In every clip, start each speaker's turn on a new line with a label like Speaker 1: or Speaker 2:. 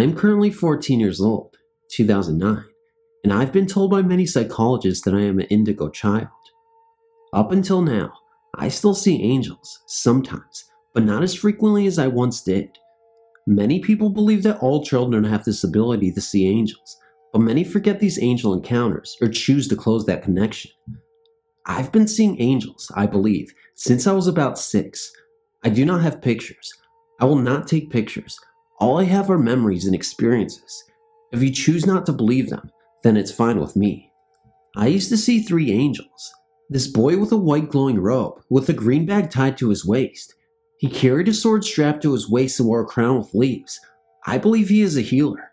Speaker 1: am currently 14 years old, 2009, and I've been told by many psychologists that I am an indigo child. Up until now, I still see angels, sometimes, but not as frequently as I once did. Many people believe that all children have this ability to see angels, but many forget these angel encounters or choose to close that connection. I've been seeing angels, I believe, since I was about 6. I do not have pictures. I will not take pictures. All I have are memories and experiences. If you choose not to believe them, then it's fine with me. I used to see 3 angels. This boy with a white glowing robe, with a green bag tied to his waist. He carried a sword strapped to his waist and wore a crown with leaves. I believe he is a healer.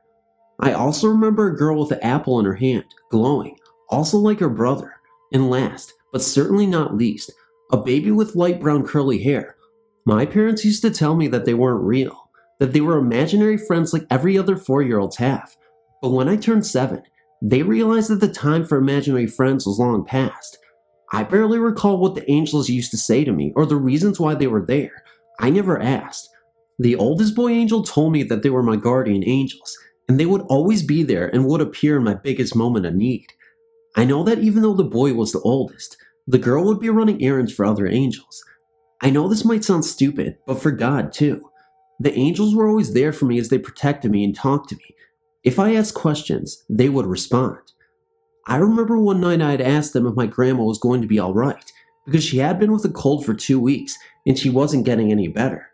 Speaker 1: I also remember a girl with an apple in her hand, glowing, also like her brother. And last, but certainly not least, a baby with light brown curly hair. My parents used to tell me that they weren't real, that they were imaginary friends like every other 4-year-olds have. But when I turned 7, they realized that the time for imaginary friends was long past. I barely recall what the angels used to say to me or the reasons why they were there. I never asked. The oldest boy angel told me that they were my guardian angels, and they would always be there and would appear in my biggest moment of need. I know that even though the boy was the oldest, the girl would be running errands for other angels. I know this might sound stupid, but for God too. The angels were always there for me as they protected me and talked to me. If I asked questions, they would respond. I remember one night I had asked them if my grandma was going to be alright, because she had been with a cold for 2 weeks and she wasn't getting any better.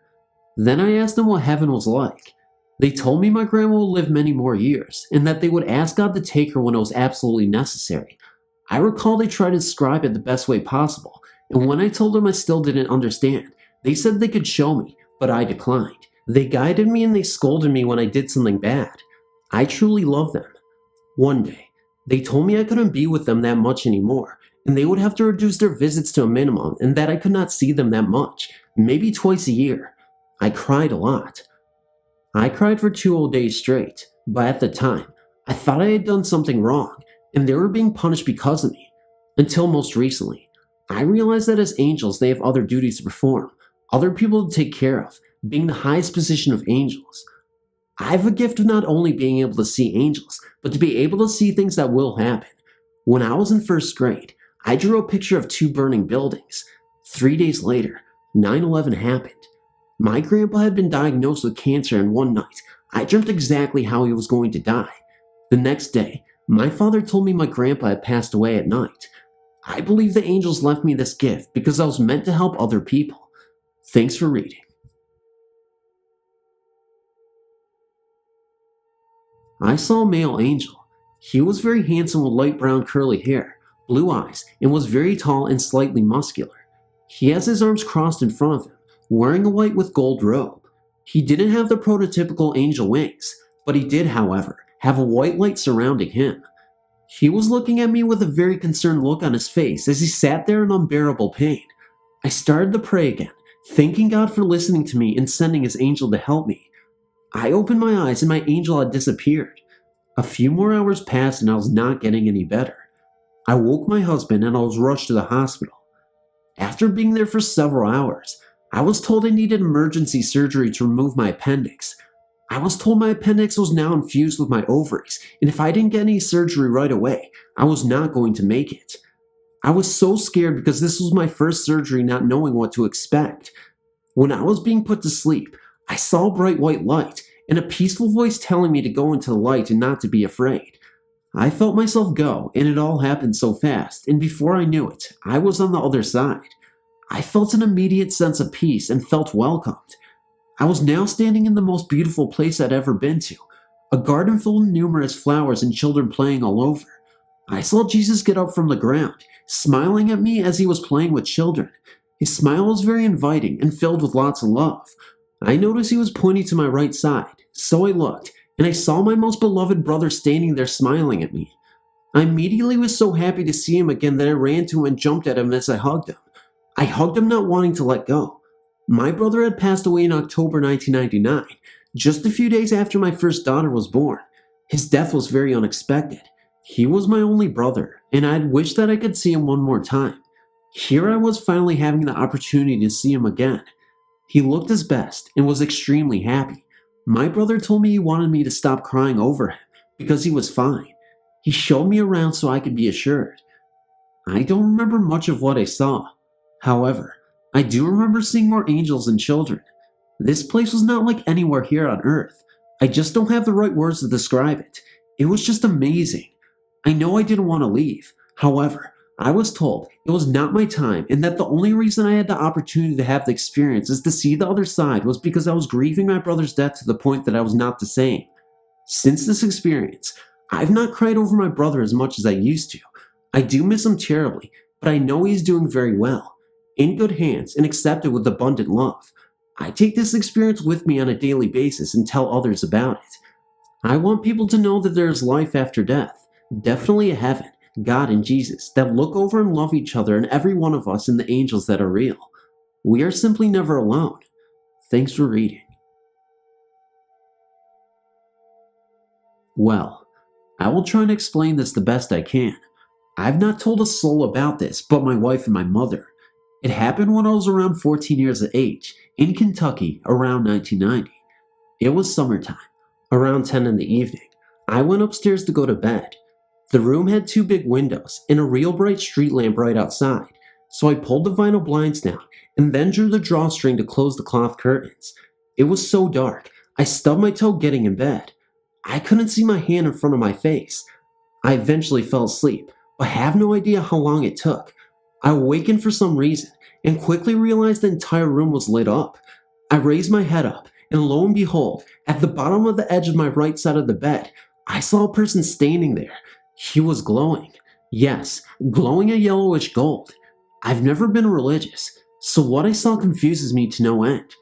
Speaker 1: Then I asked them what heaven was like. They told me my grandma would live many more years, and that they would ask God to take her when it was absolutely necessary. I recall they tried to describe it the best way possible, and when I told them I still didn't understand, they said they could show me, but I declined. They guided me and they scolded me when I did something bad. I truly love them. One day, they told me I couldn't be with them that much anymore, and they would have to reduce their visits to a minimum, and that I could not see them that much, maybe twice a year. I cried a lot. I cried for 2 whole days straight, but at the time, I thought I had done something wrong, and they were being punished because of me. Until most recently, I realized that as angels they have other duties to perform, other people to take care of, being the highest position of angels. I have a gift of not only being able to see angels, but to be able to see things that will happen. When I was in 1st grade, I drew a picture of 2 burning buildings. 3 days later, 9/11 happened. My grandpa had been diagnosed with cancer, and one night, I dreamt exactly how he was going to die. The next day, my father told me my grandpa had passed away at night. I believe the angels left me this gift because I was meant to help other people. Thanks for reading. I saw a male angel. He was very handsome with light brown curly hair, blue eyes, and was very tall and slightly muscular. He has his arms crossed in front of him, wearing a white with gold robe. He didn't have the prototypical angel wings, but he did, however, have a white light surrounding him. He was looking at me with a very concerned look on his face as he sat there in unbearable pain. I started to pray again, thanking God for listening to me and sending his angel to help me. I opened my eyes and my angel had disappeared. A few more hours passed and I was not getting any better. I woke my husband and I was rushed to the hospital. After being there for several hours, I was told I needed emergency surgery to remove my appendix. I was told my appendix was now infused with my ovaries, and if I didn't get any surgery right away, I was not going to make it. I was so scared because this was my first surgery, not knowing what to expect. When I was being put to sleep, I saw a bright white light and a peaceful voice telling me to go into the light and not to be afraid. I felt myself go, and it all happened so fast, and before I knew it, I was on the other side. I felt an immediate sense of peace and felt welcomed. I was now standing in the most beautiful place I'd ever been to, a garden full of numerous flowers and children playing all over. I saw Jesus get up from the ground, smiling at me as he was playing with children. His smile was very inviting and filled with lots of love. I noticed he was pointing to my right side, so I looked, and I saw my most beloved brother standing there smiling at me. I immediately was so happy to see him again that I ran to him and jumped at him as I hugged him. I hugged him not wanting to let go. My brother had passed away in October 1999, just a few days after my first daughter was born. His death was very unexpected. He was my only brother, and I had wished that I could see him one more time. Here I was finally having the opportunity to see him again. He looked his best and was extremely happy. My brother told me he wanted me to stop crying over him because he was fine. He showed me around so I could be assured. I don't remember much of what I saw. However, I do remember seeing more angels than children. This place was not like anywhere here on Earth. I just don't have the right words to describe it. It was just amazing. I know I didn't want to leave. However, I was told it was not my time and that the only reason I had the opportunity to have the experience is to see the other side was because I was grieving my brother's death to the point that I was not the same. Since this experience, I've not cried over my brother as much as I used to. I do miss him terribly, but I know he's doing very well, in good hands and accepted with abundant love. I take this experience with me on a daily basis and tell others about it. I want people to know that there is life after death, definitely a heaven, God and Jesus, that look over and love each other and every one of us and the angels that are real. We are simply never alone. Thanks for reading. Well, I will try and explain this the best I can. I've not told a soul about this but my wife and my mother. It happened when I was around 14 years of age, in Kentucky, around 1990. It was summertime, around 10 in the evening. I went upstairs to go to bed. The room had 2 big windows and a real bright street lamp right outside, so I pulled the vinyl blinds down and then drew the drawstring to close the cloth curtains. It was so dark, I stubbed my toe getting in bed. I couldn't see my hand in front of my face. I eventually fell asleep, but have no idea how long it took. I awakened for some reason and quickly realized the entire room was lit up. I raised my head up and lo and behold, at the bottom of the edge of my right side of the bed, I saw a person standing there. He was glowing. Yes, glowing a yellowish gold. I've never been religious, so what I saw confuses me to no end.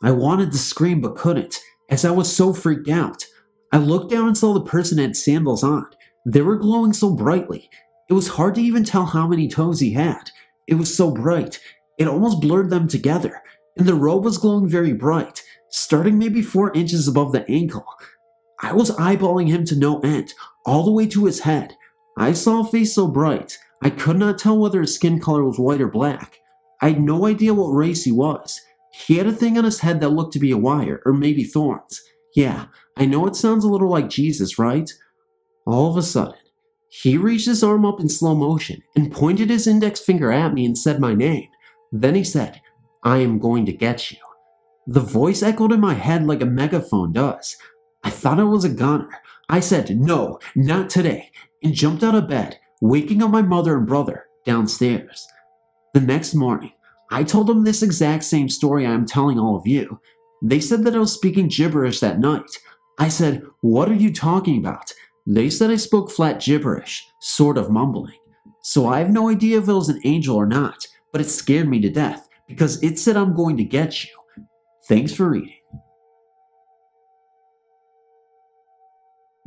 Speaker 1: I wanted to scream but couldn't, as I was so freaked out. I looked down and saw the person had sandals on. They were glowing so brightly. It was hard to even tell how many toes he had. It was so bright, it almost blurred them together, and the robe was glowing very bright, starting maybe 4 inches above the ankle. I was eyeballing him to no end, all the way to his head. I saw a face so bright, I could not tell whether his skin color was white or black. I had no idea what race he was. He had a thing on his head that looked to be a wire, or maybe thorns. Yeah, I know it sounds a little like Jesus, right? All of a sudden, he reached his arm up in slow motion and pointed his index finger at me and said my name. Then he said, "I am going to get you." The voice echoed in my head like a megaphone does. I thought it was a gunner. I said, "No, not today," and jumped out of bed, waking up my mother and brother downstairs. The next morning, I told them this exact same story I am telling all of you. They said that I was speaking gibberish that night. I said, "What are you talking about?" They said I spoke flat gibberish, sort of mumbling. So I have no idea if it was an angel or not, but it scared me to death because it said I'm going to get you. Thanks for reading.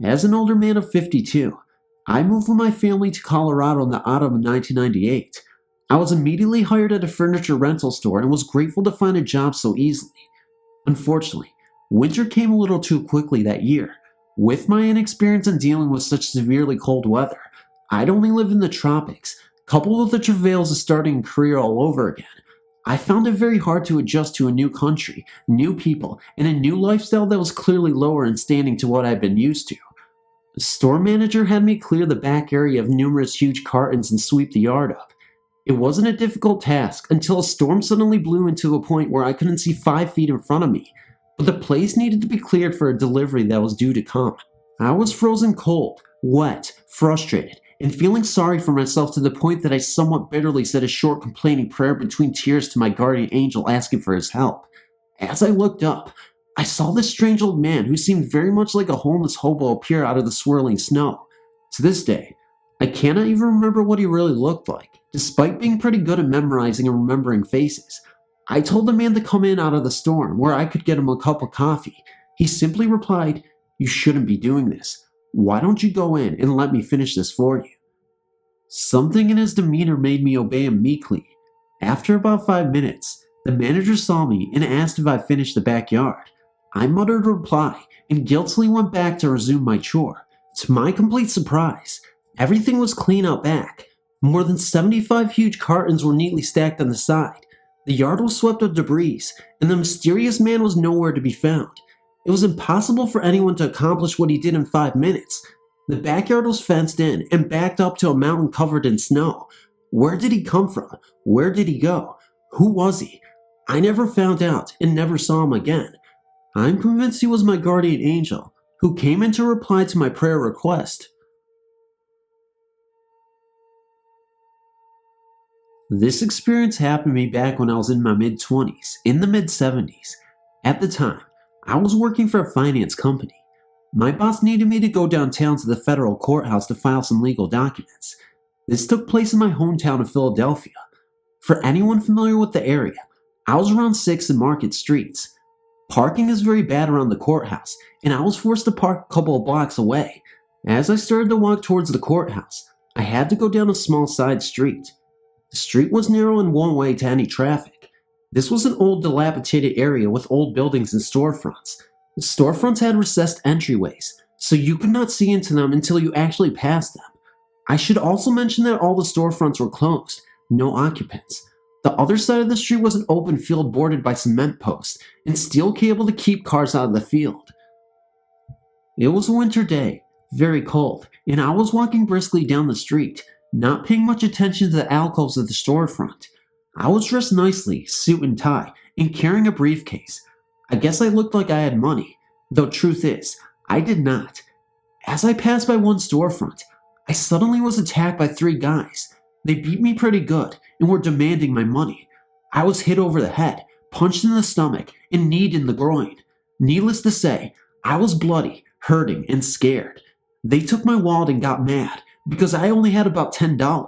Speaker 1: As an older man of 52, I moved with my family to Colorado in the autumn of 1998. I was immediately hired at a furniture rental store and was grateful to find a job so easily. Unfortunately, winter came a little too quickly that year. With my inexperience in dealing with such severely cold weather, I'd only lived in the tropics, coupled with the travails of starting a career all over again. I found it very hard to adjust to a new country, new people, and a new lifestyle that was clearly lower in standing to what I'd been used to. The store manager had me clear the back area of numerous huge cartons and sweep the yard up. It wasn't a difficult task until a storm suddenly blew into a point where I couldn't see 5 feet in front of me. But the place needed to be cleared for a delivery that was due to come. I was frozen cold, wet, frustrated, and feeling sorry for myself to the point that I somewhat bitterly said a short complaining prayer between tears to my guardian angel asking for his help. As I looked up, I saw this strange old man who seemed very much like a homeless hobo appear out of the swirling snow. To this day, I cannot even remember what he really looked like, despite being pretty good at memorizing and remembering faces. I told the man to come in out of the storm where I could get him a cup of coffee. He simply replied, "You shouldn't be doing this. Why don't you go in and let me finish this for you?" Something in his demeanor made me obey him meekly. After about 5 minutes, the manager saw me and asked if I finished the backyard. I muttered a reply and guiltily went back to resume my chore. To my complete surprise, everything was clean out back. More than 75 huge cartons were neatly stacked on the side. The yard was swept of debris, and the mysterious man was nowhere to be found. It was impossible for anyone to accomplish what he did in 5 minutes. The backyard was fenced in and backed up to a mountain covered in snow. Where did he come from? Where did he go? Who was he? I never found out and never saw him again. I'm convinced he was my guardian angel, who came in to reply to my prayer request. This experience happened to me back when I was in my mid-20s, in the mid-70s. At the time, I was working for a finance company. My boss needed me to go downtown to the federal courthouse to file some legal documents. This took place in my hometown of Philadelphia. For anyone familiar with the area, I was around 6th and Market Streets. Parking is very bad around the courthouse, and I was forced to park a couple of blocks away. As I started to walk towards the courthouse, I had to go down a small side street. The street was narrow and one way to any traffic. This was an old dilapidated area with old buildings and storefronts. The storefronts had recessed entryways, so you could not see into them until you actually passed them. I should also mention that all the storefronts were closed, no occupants. The other side of the street was an open field bordered by cement posts and steel cable to keep cars out of the field. It was a winter day, very cold, and I was walking briskly down the street, not paying much attention to the alcoves of the storefront. I was dressed nicely, suit and tie, and carrying a briefcase. I guess I looked like I had money, though truth is, I did not. As I passed by one storefront, I suddenly was attacked by 3 guys. They beat me pretty good and were demanding my money. I was hit over the head, punched in the stomach, and kneed in the groin. Needless to say, I was bloody, hurting, and scared. They took my wallet and got mad because I only had about $10.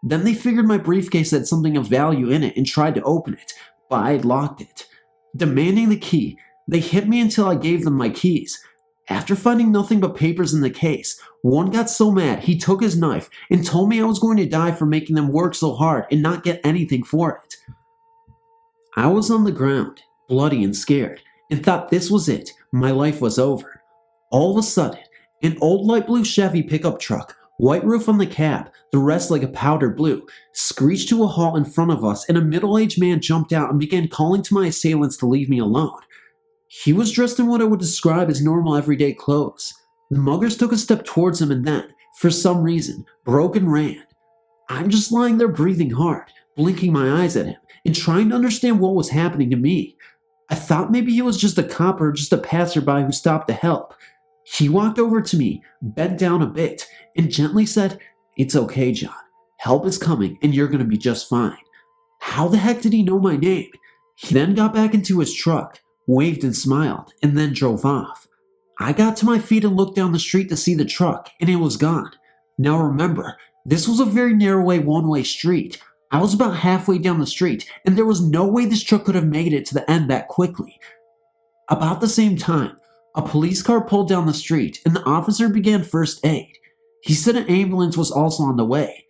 Speaker 1: Then they figured my briefcase had something of value in it and tried to open it, but I had locked it. Demanding the key, they hit me until I gave them my keys. After finding nothing but papers in the case, one got so mad he took his knife and told me I was going to die for making them work so hard and not get anything for it. I was on the ground, bloody and scared, and thought this was it, my life was over. All of a sudden, an old light blue Chevy pickup truck, white roof on the cab, the rest like a powder blue, screeched to a halt in front of us, and a middle-aged man jumped out and began calling to my assailants to leave me alone. He was dressed in what I would describe as normal everyday clothes. The muggers took a step towards him and then, for some reason, broke and ran. I'm just lying there breathing hard, blinking my eyes at him, and trying to understand what was happening to me. I thought maybe he was just a cop or just a passerby who stopped to help. He walked over to me, bent down a bit, and gently said, "It's okay, John. Help is coming, and you're going to be just fine." How the heck did he know my name? He then got back into his truck, waved and smiled, and then drove off. I got to my feet and looked down the street to see the truck, and it was gone. Now remember, this was a very narrow one-way street. I was about halfway down the street, and there was no way this truck could have made it to the end that quickly. About the same time, a police car pulled down the street, and the officer began first aid. He said an ambulance was also on the way.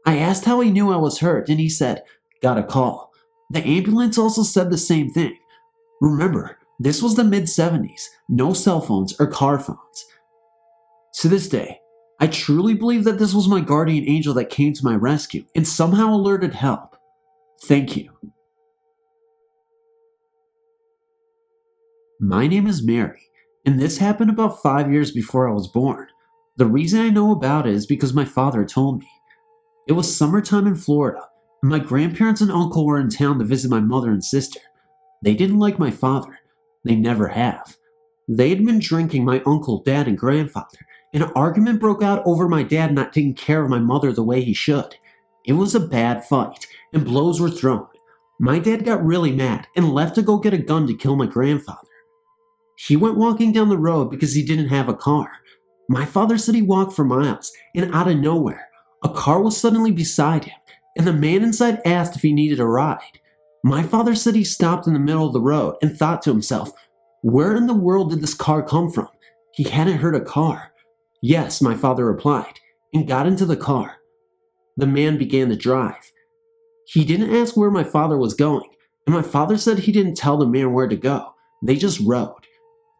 Speaker 1: I asked how he knew I was hurt, and he said, "Got a call." The ambulance also said the same thing. Remember, this was the mid-70s, no cell phones or car phones. To this day, I truly believe that this was my guardian angel that came to my rescue and somehow alerted help. Thank you. My name is Mary, and this happened about 5 years before I was born. The reason I know about it is because my father told me. It was summertime in Florida, and my grandparents and uncle were in town to visit my mother and sister. They didn't like my father. They never have. They had been drinking, my uncle, dad, and grandfather, and an argument broke out over my dad not taking care of my mother the way he should. It was a bad fight, and blows were thrown. My dad got really mad and left to go get a gun to kill my grandfather. He went walking down the road because he didn't have a car. My father said he walked for miles, and out of nowhere, a car was suddenly beside him, and the man inside asked if he needed a ride. My father said he stopped in the middle of the road and thought to himself, where in the world did this car come from? He hadn't heard a car. Yes, my father replied, and got into the car. The man began to drive. He didn't ask where my father was going, and my father said he didn't tell the man where to go. They just rode.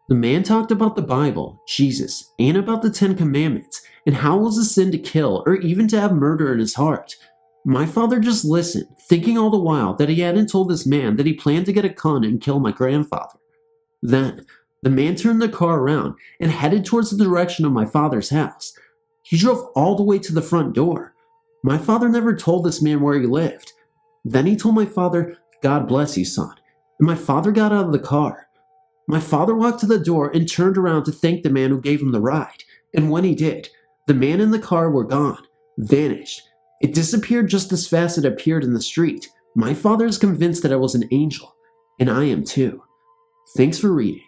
Speaker 1: The man talked about the Bible, Jesus, and about the 10 Commandments, and how it was a sin to kill or even to have murder in his heart. My father just listened, thinking all the while that he hadn't told this man that he planned to get a gun and kill my grandfather. Then, The man turned the car around and headed towards the direction of my father's house. He drove all the way to the front door. My father never told this man where he lived. Then he told my father, "God bless you, son," and my father got out of the car. My father walked to the door and turned around to thank the man who gave him the ride, and when he did, the man and the car were gone, vanished. It disappeared just as fast as it appeared in the street. My father is convinced that I was an angel, and I am too. Thanks for reading.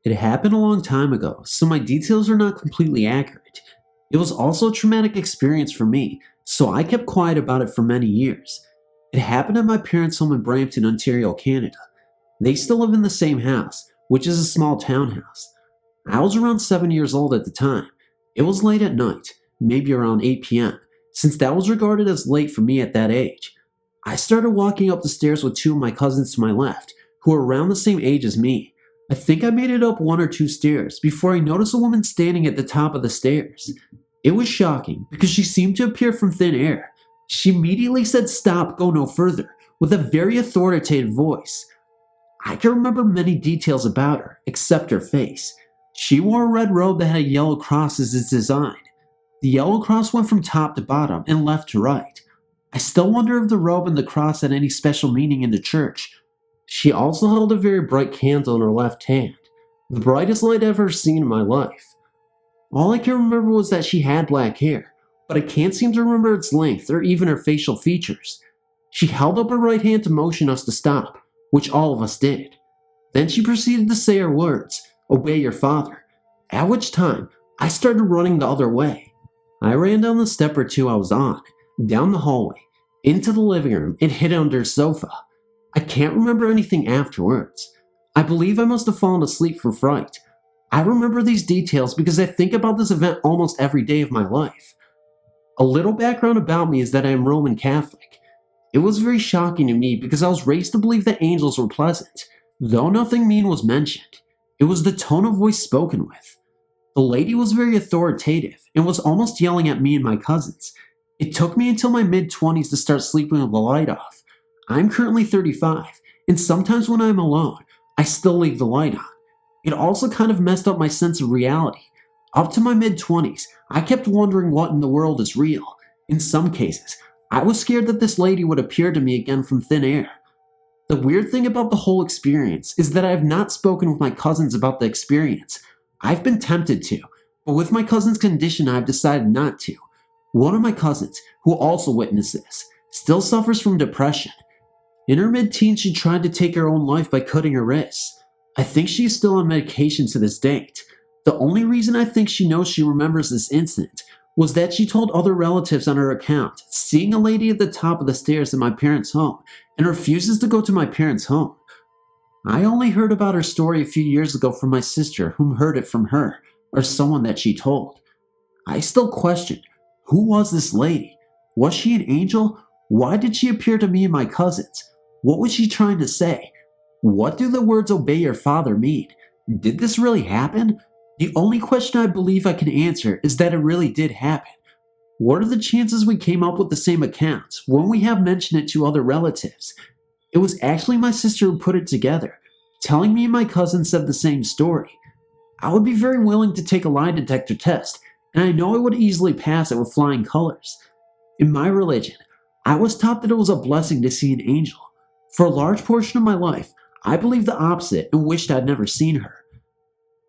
Speaker 1: It happened a long time ago, so my details are not completely accurate. It was also a traumatic experience for me, so I kept quiet about it for many years. It happened at my parents' home in Brampton, Ontario, Canada. They still live in the same house, which is a small townhouse. I was around 7 years old at the time. It was late at night, maybe around 8 p.m., since that was regarded as late for me at that age. I started walking up the stairs with two of my cousins to my left, who were around the same age as me. I think I made it up 1 or 2 stairs before I noticed a woman standing at the top of the stairs. It was shocking because she seemed to appear from thin air. She immediately said, "Stop, go no further," with a very authoritative voice. I can remember many details about her, except her face. She wore a red robe that had a yellow cross as its design. The yellow cross went from top to bottom and left to right. I still wonder if the robe and the cross had any special meaning in the church. She also held a very bright candle in her left hand, the brightest light I've ever seen in my life. All I can remember was that she had black hair, but I can't seem to remember its length or even her facial features. She held up her right hand to motion us to stop, which all of us did. Then she proceeded to say her words, "Obey your father," at which time I started running the other way. I ran down the step or two I was on, down the hallway, into the living room, and hid under a sofa. I can't remember anything afterwards. I believe I must have fallen asleep from fright. I remember these details because I think about this event almost every day of my life. A little background about me is that I am Roman Catholic. It was very shocking to me because I was raised to believe that angels were pleasant, though nothing mean was mentioned. It was the tone of voice spoken with. The lady was very authoritative and was almost yelling at me and my cousins. It took me until my mid-20s to start sleeping with the light off. I'm currently 35, and sometimes when I'm alone, I still leave the light on. It also kind of messed up my sense of reality. Up to my mid-20s, I kept wondering what in the world is real. In some cases, I was scared that this lady would appear to me again from thin air. The weird thing about the whole experience is that I have not spoken with my cousins about the experience. I've been tempted to, but with my cousin's condition, I've decided not to. One of my cousins, who also witnessed this, still suffers from depression. In her mid-teens, she tried to take her own life by cutting her wrists. I think she is still on medication to this date. The only reason I think she knows she remembers this incident was that she told other relatives on her account, seeing a lady at the top of the stairs in my parents' home, and refuses to go to my parents' home. I only heard about her story a few years ago from my sister, whom heard it from her, or someone that she told. I still question, who was this lady? Was she an angel? Why did she appear to me and my cousins? What was she trying to say? What do the words "obey your father" mean? Did this really happen? The only question I believe I can answer is that it really did happen. What are the chances we came up with the same accounts when we have mentioned it to other relatives? It was actually my sister who put it together, telling me and my cousin said the same story. I would be very willing to take a lie detector test, and I know I would easily pass it with flying colors. In my religion, I was taught that it was a blessing to see an angel. For a large portion of my life, I believed the opposite and wished I'd never seen her.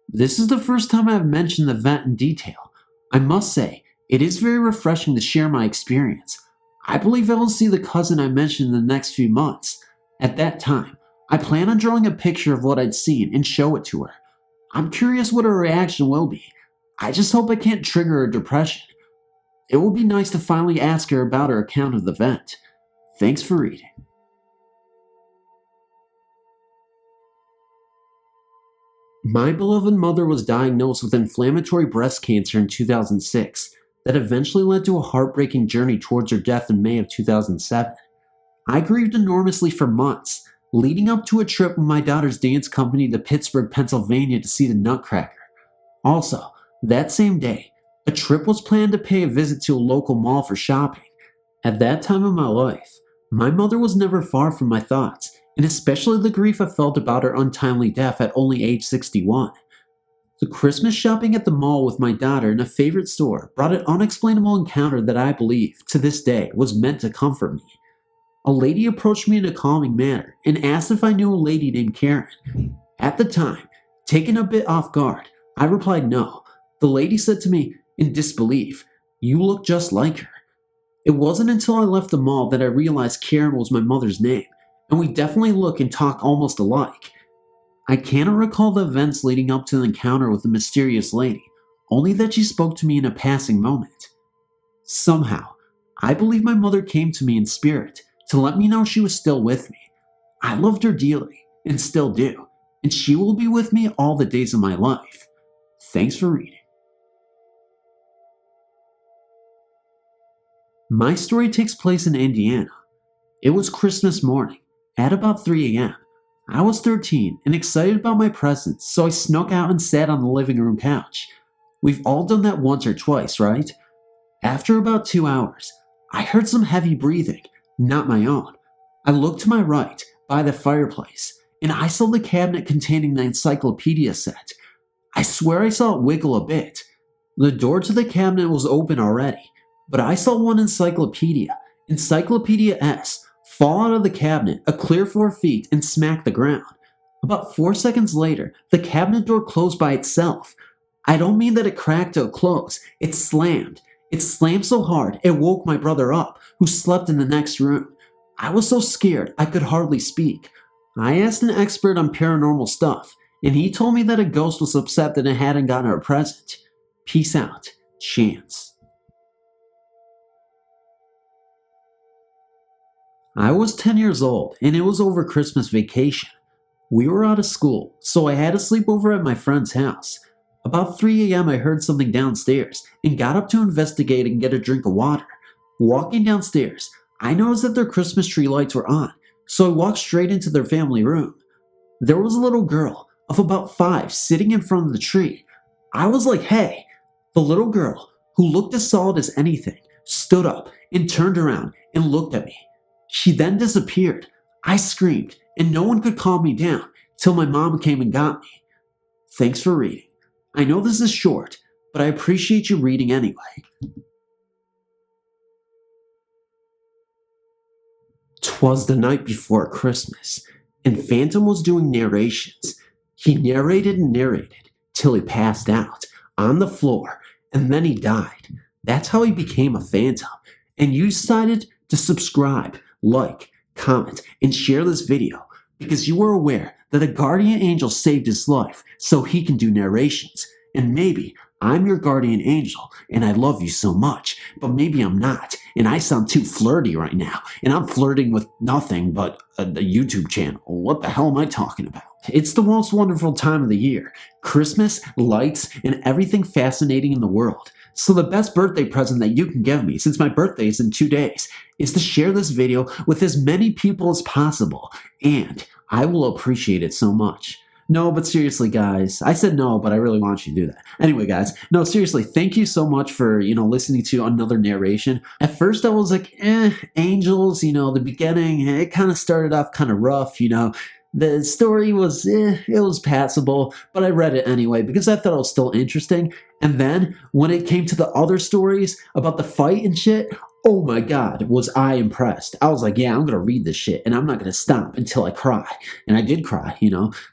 Speaker 1: This is the first time I have mentioned the event in detail. I must say, it is very refreshing to share my experience. I believe I will see the cousin I mentioned in the next few months. At that time, I plan on drawing a picture of what I'd seen and show it to her. I'm curious what her reaction will be. I just hope I can't trigger her depression. It will be nice to finally ask her about her account of the event. Thanks for reading. My beloved mother was diagnosed with inflammatory breast cancer in 2006 that eventually led to a heartbreaking journey towards her death in May of 2007. I grieved enormously for months, leading up to a trip with my daughter's dance company to Pittsburgh, Pennsylvania to see the Nutcracker. Also, that same day, a trip was planned to pay a visit to a local mall for shopping. At that time in my life, my mother was never far from my thoughts, and especially the grief I felt about her untimely death at only age 61. The Christmas shopping at the mall with my daughter in a favorite store brought an unexplainable encounter that I believe, to this day, was meant to comfort me. A lady approached me in a calming manner and asked if I knew a lady named Karen. At the time, taken a bit off guard, I replied no. The lady said to me, in disbelief, "You look just like her." It wasn't until I left the mall that I realized Karen was my mother's name, and we definitely look and talk almost alike. I cannot recall the events leading up to the encounter with the mysterious lady, only that she spoke to me in a passing moment. Somehow, I believe my mother came to me in spirit to let me know she was still with me. I loved her dearly, and still do, and she will be with me all the days of my life. Thanks for reading. My story takes place in Indiana. It was Christmas morning, at about 3 a.m. I was 13 and excited about my presents, so I snuck out and sat on the living room couch. We've all done that once or twice, right? After about 2 hours, I heard some heavy breathing, not my own. I looked to my right, by the fireplace, and I saw the cabinet containing the encyclopedia set. I swear I saw it wiggle a bit. The door to the cabinet was open already, but I saw one encyclopedia, Encyclopedia S, fall out of the cabinet a clear 4 feet and smack the ground. About 4 seconds later, the cabinet door closed by itself. I don't mean that it cracked to a close, it slammed. It slammed so hard it woke my brother up, who slept in the next room. I was so scared I could hardly speak. I asked an expert on paranormal stuff, and he told me that a ghost was upset that it hadn't gotten her a present. Peace out, Chance. I was 10 years old, and it was over Christmas vacation. We were out of school, so I had to sleep over at my friend's house. About 3 a.m. I heard something downstairs, and got up to investigate and get a drink of water. Walking downstairs, I noticed that their Christmas tree lights were on, so I walked straight into their family room. There was a little girl, of about 5, sitting in front of the tree. I was like, hey! The little girl, who looked as solid as anything, stood up and turned around and looked at me. She then disappeared. I screamed, and no one could calm me down till my mom came and got me. Thanks for reading. I know this is short, but I appreciate you reading anyway. 'Twas the night before Christmas, and Phantom was doing narrations. He narrated and narrated till he passed out on the floor, and then he died. That's how he became a phantom. And you decided to subscribe, like, comment, and share this video because you were aware that a guardian angel saved his life so he can do narrations. And maybe I'm your guardian angel and I love you so much, but maybe I'm not and I sound too flirty right now and I'm flirting with nothing but a YouTube channel. What the hell am I talking about? It's the most wonderful time of the year. Christmas, lights, and everything fascinating in the world. So the best birthday present that you can give me, since my birthday is in 2 days, is to share this video with as many people as possible, and I will appreciate it so much. No, but seriously, guys, I said no, but I really want you to do that. Anyway, guys, no, seriously, thank you so much for, listening to another narration. At first, I was like, angels, the beginning, it kind of started off kind of rough, The story was, it was passable, but I read it anyway because I thought it was still interesting. And then, when it came to the other stories about the fight and shit, oh my god, was I impressed. I was like, yeah, I'm gonna read this shit, and I'm not gonna stop until I cry. And I did cry,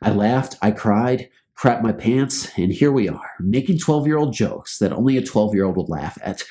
Speaker 1: I laughed, I cried, crapped my pants, and here we are, making 12-year-old jokes that only a 12-year-old would laugh at.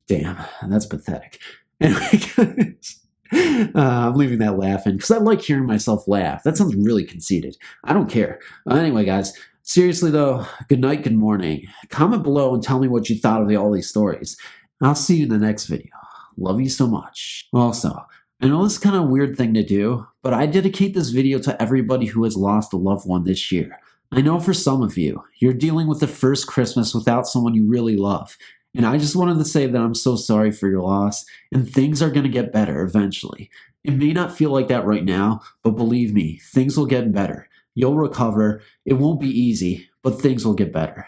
Speaker 1: Damn, that's pathetic. Anyway, guys. I'm leaving that laughing because I like hearing myself laugh. That sounds really conceited. I don't care. Anyway, guys, seriously though, good night, good morning. Comment below and tell me what you thought of all these stories. I'll see you in the next video. Love you so much. Also, I know this is kind of a weird thing to do, but I dedicate this video to everybody who has lost a loved one this year. I know for some of you, you're dealing with the first Christmas without someone you really love. And I just wanted to say that I'm so sorry for your loss, and things are going to get better eventually. It may not feel like that right now, but believe me, things will get better. You'll recover. It won't be easy, but things will get better.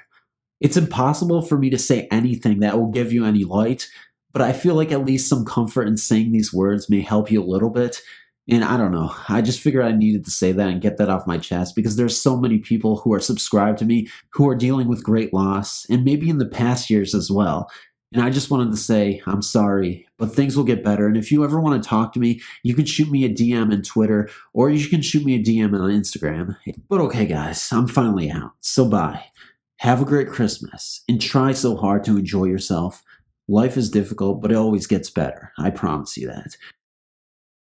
Speaker 1: It's impossible for me to say anything that will give you any light, but I feel like at least some comfort in saying these words may help you a little bit. And I don't know, I just figured I needed to say that and get that off my chest because there's so many people who are subscribed to me who are dealing with great loss, and maybe in the past years as well. And I just wanted to say, I'm sorry, but things will get better. And if you ever want to talk to me, you can shoot me a DM on Twitter, or you can shoot me a DM on Instagram. But okay, guys, I'm finally out. So bye. Have a great Christmas, and try so hard to enjoy yourself. Life is difficult, but it always gets better. I promise you that.